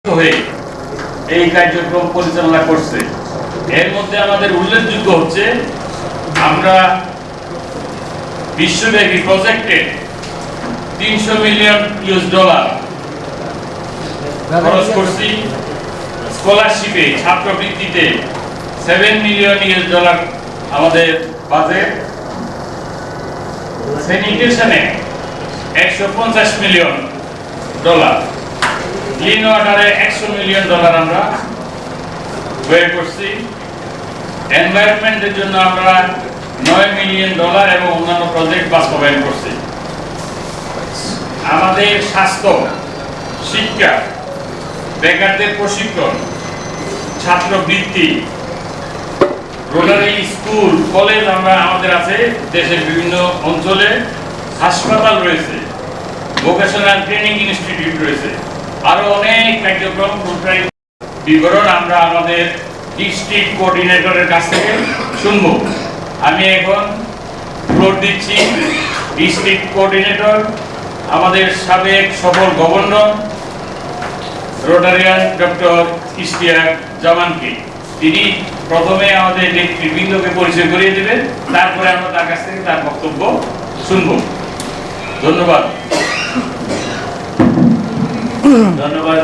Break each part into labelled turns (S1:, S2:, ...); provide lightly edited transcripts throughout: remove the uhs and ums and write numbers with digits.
S1: হয়ে এই কার্যক্রম পরিচালনা করছে। এর মধ্যে আমাদের উল্লেখযোগ্য হচ্ছে আমরা বিশ্বব্যাপী প্রজেক্টে $300 মিলিয়ন খরচ করছি। স্কলারশিপে ছাত্রবৃত্তিতে $7 মিলিয়ন আমাদের বাজেট। স্যানিটেশনে $150 মিলিয়ন, ক্লিন ওয়াটারে $100 মিলিয়ন আমরা ব্যয় করছি। এনভায়রনমেন্টের জন্য আমরা $9 মিলিয়ন এবং অন্যান্য প্রজেক্ট বাস্তবায়ন করছি। আমাদের স্বাস্থ্য, শিক্ষা, বেকারদের প্রশিক্ষণ, ছাত্রবৃত্তি, রোটারি স্কুল, কলেজ আমাদের আছে। দেশের বিভিন্ন অঞ্চলে হাসপাতাল রয়েছে, ভোকেশনাল ট্রেনিং ইনস্টিটিউট রয়েছে, আরো অনেক কার্যক্রম বিবরণ আমরা আমাদের ডিস্ট্রিক্ট কোঅর্ডিনেটরের কাছ থেকে শুনব। আমি এখন ফ্লোর দিচ্ছি ডিস্ট্রিক্ট কোঅর্ডিনেটর, আমাদের সাবেক সফল গভর্নর রোটারিয়ান ডক্টর ইশতিয়াক জামানকে। তিনি প্রথমে আমাদের নেতৃবৃন্দকে পরিচয় করিয়ে দেবেন, তারপরে আমরা তার কাছ থেকে তার বক্তব্য শুনব। ধন্যবাদ।
S2: ধন্যবাদ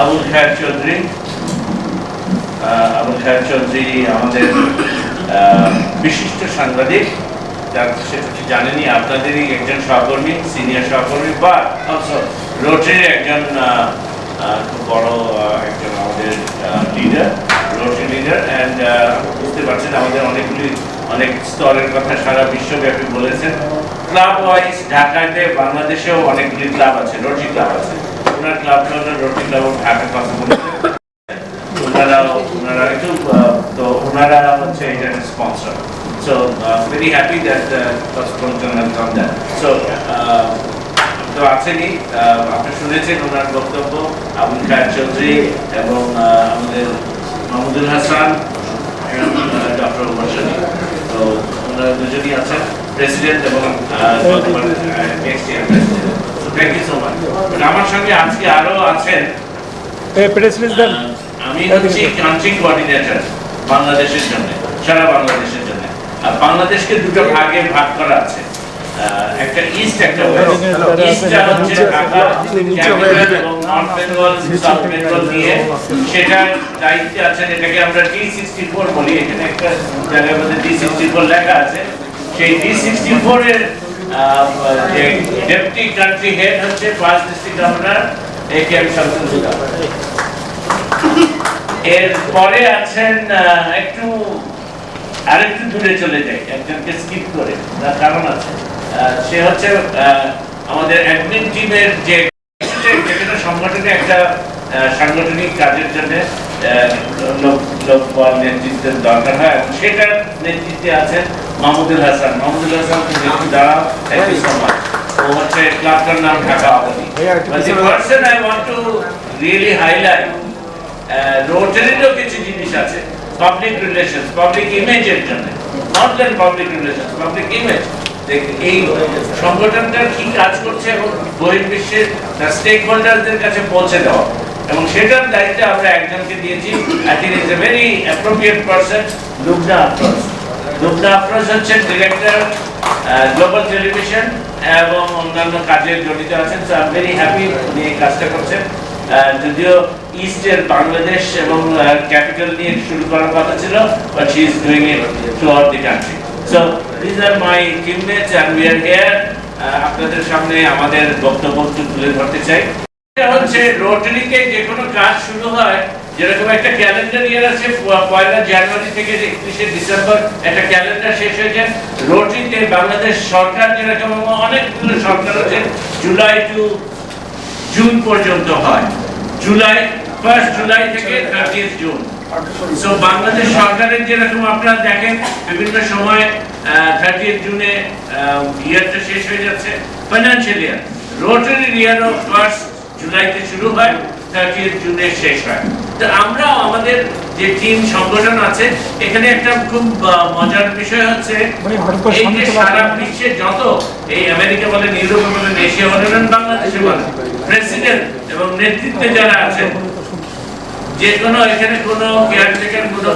S2: আবুল খায়ের চৌধুরী। আবুল খায়ের চৌধুরী আমাদের বিশিষ্ট সাংবাদিক, সেটা জানেনই, আপনাদেরই একজন সহকর্মী, সিনিয়র সহকর্মী, বা রোটারির একজন খুব বড় একজন আমাদের লিডার, রোটারি লিডার। অ্যান্ড বুঝতে পারছেন আমাদের অনেক স্তরের কথা সারা বিশ্বব্যাপী বলেছেন। ক্লাব ওয়াইজ ঢাকাতে বাংলাদেশেও অনেকগুলি ক্লাব আছে, রোটারি ক্লাব আছে। ওনার ক্লাবটা হলো rotary club of Dhaka Cosmopolitan. ওনারা একটু তো ওনারা হচ্ছে এটার sponsor. So very happy that Cosmopolitan has done that. So তো আছেনই, আপনি শুনেছেন ওনার বক্তব্য, আবুল খায়ের চৌধুরী এবং আমাদের মাহমুদুল হাসান, ডক্টর ওমরশানি। তো ওনারা দুজনই আছেন, প্রেসিডেন্ট এবং next year president. So thank you so much. আমার সঙ্গে আজকে আরো আছেন, আমি হচ্ছি কান্ট্রি কোঅর্ডিনেটর বাংলাদেশের জন্য, সারা বাংলাদেশের জন্য। আর বাংলাদেশকে দুটো ভাগে ভাগ করা আছে, একটা ইস্ট, একটা ওয়েস্ট। ইস্টটা হচ্ছে ঢাকা ক্যাপিটাল এবং নর্থ বেঙ্গল, সাউথ বেঙ্গল নিয়ে, সেটার দায়িত্বে আছেন, এটাকে আমরা D64 বলি। এখানে একটা জায়গার মধ্যে D64 লেখা আছে। সেই D64 এর যে ডেপুটি কান্ট্রি হেড হচ্ছে first district governor A.K.M. Shamsul Huda. এর পরে আছেন আরেকটু দূরে চলে যায়, একজনকে স্কিপ করে, তার কারণ আছে। সে হচ্ছে আমাদের অ্যাডমিন টিমের যে সংগঠনে একটা সাংগঠনিক কাজের জন্য লোক নেতৃত্বের দরকার হয়, এবং সেটার নেতৃত্বে আছেন মাহমুদুল হাসান। মাহমুদুল হাসান একটু দাঁড়াও, থ্যাংক ইউ সো মাচ। ও হচ্ছে ক্লাবটার নাম Dhaka Abadi. Person I want to really highlight, রোটারিরও কিছু জিনিস আছে, পাবলিক রিলেশনস, পাবলিক ইমেজের জন্য, not then public relations, public image. এই সংগঠনটা কি কাজ করছে এবং বহির্বিশ্বের স্টেক হোল্ডারদের কাছে পৌঁছে দেওয়া, এবং সেটার দায়িত্ব আমরা একজনকে দিয়েছি। I think is a very appropriate person, Lubna Afroz. Lubna Afroz হচ্ছেন ডিরেক্টর গ্লোবাল টেলিভিশন এবং অন্যান্য কাজে জড়িত আছেন। So I am very happy উনি এই কাজটা করছেন। যদিও ইস্টের বাংলাদেশ এবং ক্যাপিটাল নিয়ে শুরু করার কথা ছিল, but she is doing it throughout the country. So this are my teammates and we are here. আপনাদের সামনে আমাদের বক্তব্য তুলে ধরতে চাই। এটা হচ্ছে রোটারিতে যে কোনো কাজ শুরু হয়, যেরকম একটা ক্যালেন্ডার ইয়ার আছে, 1 জানুয়ারি থেকে 31 ডিসেম্বর একটা ক্যালেন্ডার শেষ হয়ে যায়। রোটারিতে বাংলাদেশ সরকার যেরকম অনেকগুলো সরকার আছে, জুলাই টু জুন পর্যন্ত হয়, ফার্স্ট জুলাই থেকে 30 জুন। সো বাংলাদেশ সরকারের যেরকম আপনারা দেখেন বিভিন্ন সময় 30 জুনে ইয়ারটা শেষ হয়ে যাচ্ছে, ফাইন্যান্সিয়াল ইয়ার। রোটারির ইয়ারও ফার্স্ট জুলাইতে শুরু হয়, 30 জুনে শেষ হয়। তো আমরা আমাদের যে টিম সংগঠন আছে, এখানে একটা খুব মজার বিষয় হচ্ছে এই যে সারা বিশ্বে যত এই আমেরিকা বলেন, ইউরোপ বলেন, এশিয়া বলেন, বাংলাদেশে বলেন, প্রেসিডেন্ট এবং এবং নেতৃত্বে যারা আছেন, যে কোনো এখানে কোনো কেয়ারটেকার কোনো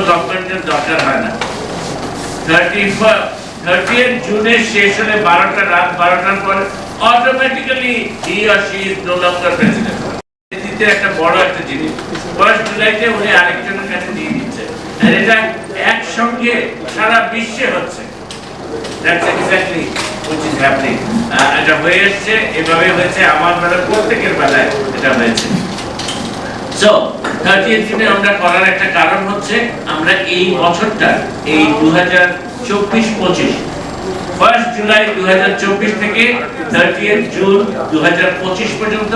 S2: গভর্নমেন্টের দরকার হয় না। 30th জুনের শেষ হলে রাত 12টার পর automatically he or she is no longer president. একটা বড় একটা জিনিস 1 জুলাইতে উনি আরেকজনের কাছে দিয়ে দিচ্ছে, আর এটা একসঙ্গে সারা বিশ্বে হচ্ছে। That's exactly which is happening. এটা হয়ে এসছে, এভাবে হয়েছে, আমার বেলা প্রত্যেকের বেলায় এটা হয়েছে। So 30th জুনে আমরা করার একটা কারণ হচ্ছে আমরা এই বছরটা এই 2024-25 1 জুলাই 2024 থেকে 30th জুন 2025 পর্যন্ত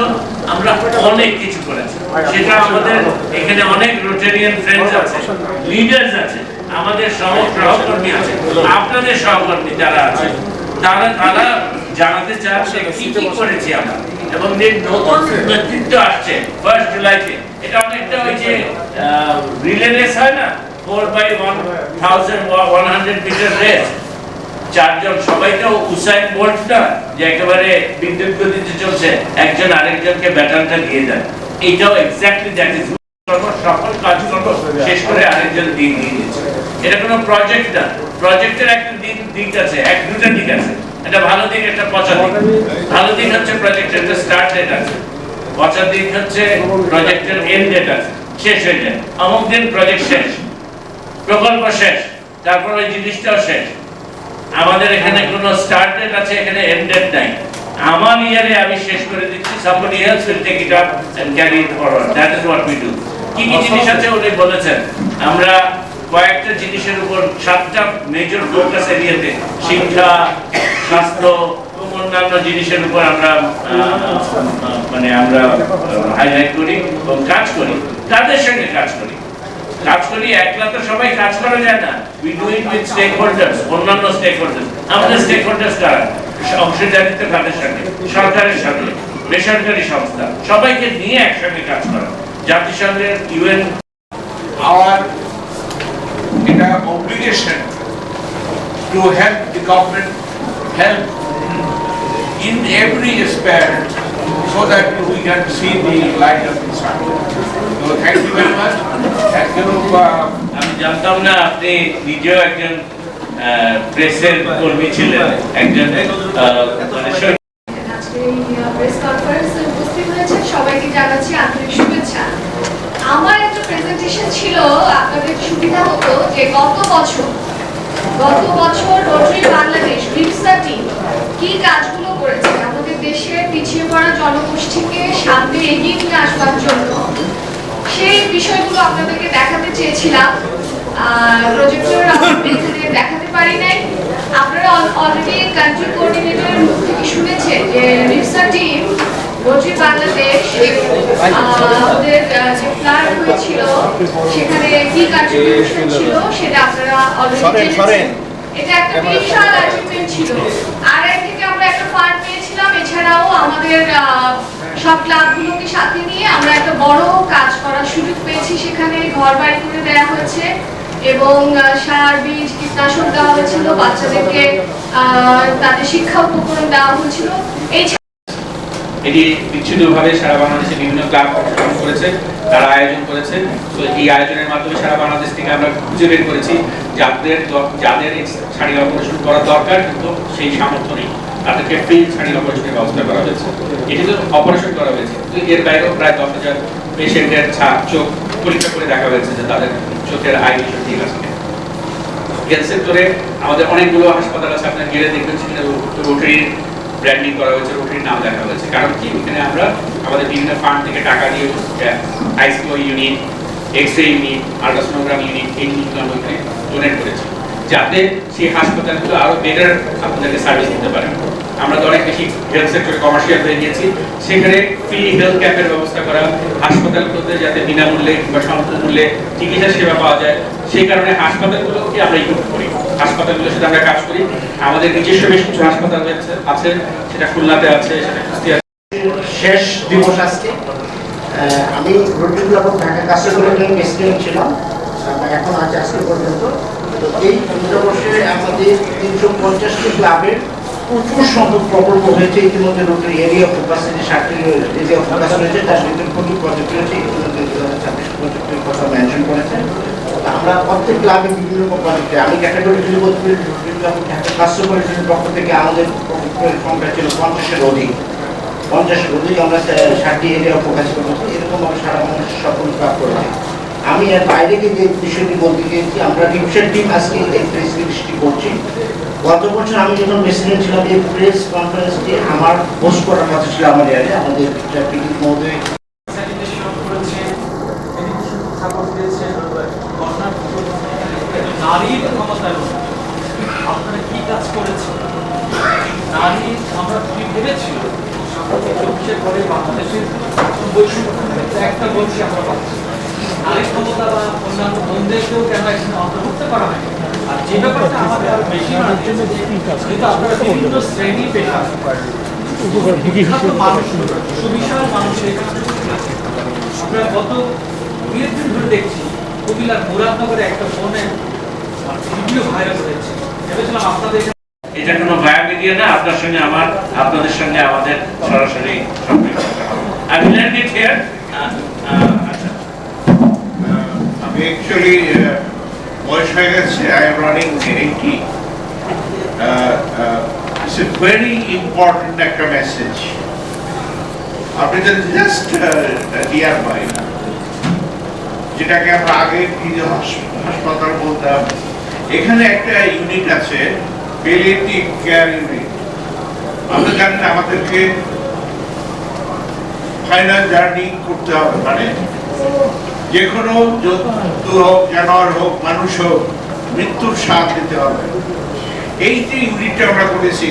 S2: আমরা অনেক কিছু করেছি। সেটা আমাদের এখানে অনেক রোটেরিয়ান ফ্রেন্ডস আছে, লিডার্স আছে, আমাদের সহকর্মী আছে, আপনাদের সহকর্মী যারা আছে, তারা জানাতে চাচ্ছে কি কি করেছি আমরা, এবং যে নতুন নেতৃত্ব আসছে 1 জুলাইতে, এটা অনেকটা ওই যে রিলে রেস হয় না, 4x100 মিটার রেস, চারজন, সবাই তো উসাইন বোল্ট না যে একেবারে বিদ্যুৎ গতিতে চলছে, একজন আরেকজনকে ব্যাটনটা দিয়ে দেয়। এটাও এক্স্যাক্টলি দ্যাট ইজ সকল কাজকর্ম শেষ করে আরেকজন দিয়ে দিচ্ছে। এটা কোনো প্রজেক্ট না, প্রজেক্টের একটা দিক আছে, দুটা দিক আছে, একটা ভালো দিক, একটা পচা দিক। ভালো দিক হচ্ছে প্রজেক্টের একটা স্টার্ট ডেট আছে, পচা দিক হচ্ছে প্রজেক্টের এন্ড ডেট আছে, শেষ হয়ে যায়, অমুক দিন প্রজেক্ট শেষ, প্রকল্প শেষ, তারপর ওই জিনিসটাও শেষ। আমাদের এখানে কোনো স্টার্ট ডেট আছে, এখানে এন্ড ডেট নাই। আমার ইয়ারে আমি শেষ করে দিচ্ছি, somebody else will take it up and carry it forward. That is what we do. কি কি জিনিস আছে উনি বলেছেন, আমরা কয়েকটা জিনিসের উপর 7টা মেজর ফোকাস এরিয়াতে, শিক্ষা, স্বাস্থ্য এবং অন্যান্য জিনিসের উপর আমরা আমরা হাইলাইট করি এবং কাজ করি, তাদের সঙ্গে কাজ করি। একলা তো সবাই কাজ করা যায় না, we do it with stakeholders, অন্যান্য stakeholders। আমাদের stakeholders কারা? অংশীদারিত্ব কাদের সঙ্গে? সরকারের সঙ্গে, বেসরকারি সংস্থা, সবাইকে নিয়ে একসঙ্গে কাজ করা। জাতিসংঘের UN
S3: our obligation to help the government help in every aspect so that we can see the light of the sun. So thank you very much. Thank you.
S2: আমি জানতাম না আপনি নিজেও একজন প্রেসের কর্মী ছিলেন, একজন
S4: প্রেস কনফারেন্সে উপস্থিত হয়েছে, সবাইকে জানাচ্ছি আন্তরিক শুভেচ্ছা। আমার একটা প্রেজেন্টেশন ছিল, আপনাদের সুবিধা হতো যে গত বছর রোটারি বাংলাদেশ রিপসা টিম কি কাজগুলো করেছে আমাদের দেশের পিছিয়ে পড়া জনগোষ্ঠীকে সামনে এগিয়ে নিয়ে আসবার জন্য, সেই বিষয়গুলো আপনাদেরকে দেখাতে চেয়েছিলাম। প্রজেক্টর আমাদের এখানে দেখাতে পারি নাই। আপনারা অলরেডি কান্ট্রি কোঅর্ডিনেটরের মুখ থেকে শুনেছেন যে রিপসা টিম রোটারি বাংলাদেশ আমাদের যে প্ল্যান হয়েছিল সেখানে কি কন্ট্রিবিউশন ছিল সেটা আপনারা অলরেডি জেনেছেন। এটা একটা বিশাল অ্যাচিভমেন্ট ছিল। আরআই থেকে আমরা একটা ফান্ড পেয়েছিলাম, এছাড়াও আমাদের সব ক্লাবগুলোকে সাথে নিয়ে আমরা একটা বড় কাজ করার সুযোগ পেয়েছি। সেখানে ঘর বাড়ি করে দেওয়া হয়েছে এবং সার, বীজ, কীটনাশক দেওয়া হয়েছিল, বাচ্চাদেরকে তাদের শিক্ষা উপকরণ দেওয়া হয়েছিল।
S5: এটি বিচ্ছিন্নভাবে সারা বাংলাদেশে বিভিন্ন ক্লাব অংশগ্রহণ করেছে, তারা আয়োজন করেছে। তো এই আয়োজনের মাধ্যমে সারা বাংলাদেশ থেকে আমরা খুঁজে বের করেছি যাদের শাড়ি অপারেশন করা দরকার কিন্তু সেই সামর্থ্য নেই, তাদেরকে ফ্রি শাড়ি অপারেশনের ব্যবস্থা করা হয়েছে। এটি তো অপারেশন করা হয়েছে, কিন্তু এর বাইরেও প্রায় 10,000 পেশেন্টের চোখ পরীক্ষা করে দেখা হয়েছে যে তাদের চোখের আই ভিশন ঠিক আছে। হেলথ সেক্টরে আমাদের অনেকগুলো হাসপাতাল আছে, আপনার গেলে দেখবেন সেখানে রোটারির ব্র্যান্ডিং করা হয়েছে, রোটারির নাম লেখা হয়েছে। কারণ কি, ওখানে আমরা আমাদের বিভিন্ন ফান্ড থেকে টাকা দিয়ে ICU unit, X-ray unit, ultrasonogram unit, এই জিনিসগুলো আমরা ওখানে ডোনেট করেছি, যাতে সেই হাসপাতালগুলো আরো বেটার আপনাদেরকে সার্ভিস দিতে পারে। আমরা তো অনেক বেশি হেলথ সেক্টরে কমার্শিয়াল হয়ে গিয়েছি, সেখানে ফ্রি হেলথ ক্যাম্পের ব্যবস্থা করা, হাসপাতালগুলোতে যাতে বিনামূল্যে কিংবা স্বল্পমূল্যে চিকিৎসা সেবা পাওয়া যায়, সেই কারণে হাসপাতালগুলোকে আমরা ইনভলভ করি। হাসপাতালগুলোর সাথে আমরা কাজ করি। আমাদের নিজস্ব বেশ কিছু হাসপাতাল আছে, সেটা খুলনাতে আছে, সেটা কুষ্টিয়া।
S6: শেষ দিবস আজকে। আমি rotary club of Dhaka customer president ছিলাম, এখন আছে আজকে পর্যন্ত। তো এই 15 বছরে আমাদের 350টি ক্লাবের প্রচুর সংখ্যক প্রকল্প হয়েছে ইতিমধ্যে রোটারি এরিয়া ফোকাস যে 7টি এরিয়া ফোকাস রয়েছে তার ভিতরে প্রচুর প্রজেক্ট রয়েছে ইতিমধ্যে 2026 প্রজেক্টের কথা মেনশন করেছে। আমরা প্রত্যেক ক্লাবে বিভিন্ন রকম প্রজেক্টে আমি ক্যাটাগরি যদি বলতে পারি রোটারি ক্লাব কার্যকরীর পক্ষ থেকে আমাদের সংখ্যা ছিল 50-এর অধিক। 50-এর অধিক আমরা 7টি এরিয়া ফোকাস করেছি, এরকম আমরা সারা বাংলাদেশের সকল ক্লাব করেছি। আমি এর বাইরে গিয়ে যে বিষয়টি বলতে চেয়েছি, আমরা রিপসের টিম আজকে এই প্রেস রিলিজটি করছি। গত বছর আমি যখন প্রেসিডেন্ট ছিলাম এই প্রেস কনফারেন্সটি আমার হোস্ট করার কথা ছিল আমার এরিয়া আমাদের পিডিপি মহোদয়
S7: নারীর ক্ষমতায়ন আপনারা কি কাজ করেছেন? নারী আমরা কি ভেবেছিল সাম্প্রতিক 24 পরে বাংলাদেশের বৈষম্য একটা বলছি আমরা পাচ্ছি নারী ক্ষমতা বা অন্যান্য বন্ধুদেরকেও কেন এখানে অন্তর্ভুক্ত করা হয়? আর যে ব্যাপারটা আমাদের আরো বেশি কিন্তু আপনারা বিভিন্ন শ্রেণী পেশা বিখ্যাত মানুষ সুবিশাল মানুষ এখানে আমরা গত 2 দিন ধরে দেখছি কুমিল্লার মুরাদনগরে একটা ফোনে ভিডিও ভাইরাল হয়েছে। ভেবেছিলাম আপনাদের
S2: এটা কোনো ভায়া মিডিয়া না, আপনাদের সঙ্গে আমাদের সরাসরি সম্পৃক্ত। আমি ল্যান্ড ইট হিয়ার। আচ্ছা,
S3: আমি অ্যাকচুয়ালি বয়স হয়ে গেছে, I am running 80। It's a very important একটা মেসেজ। আপনি যদি জাস্ট ডিয়ার বাই যেটাকে আমরা আগে হাসপাতাল বলতাম, এখানে একটা ইউনিট আছে প্যালিয়েটিভ কেয়ার ইউনিট। আমরা জানি না আমাদেরকে ফাইনাল জার্নি করতে হবে, মানে যে কোনো জন্তু হোক, জানোয়ার হোক, মানুষ হোক, মৃত্যুর স্বাদ দিতে হবে। এই যে ইউনিটটা আমরা করেছি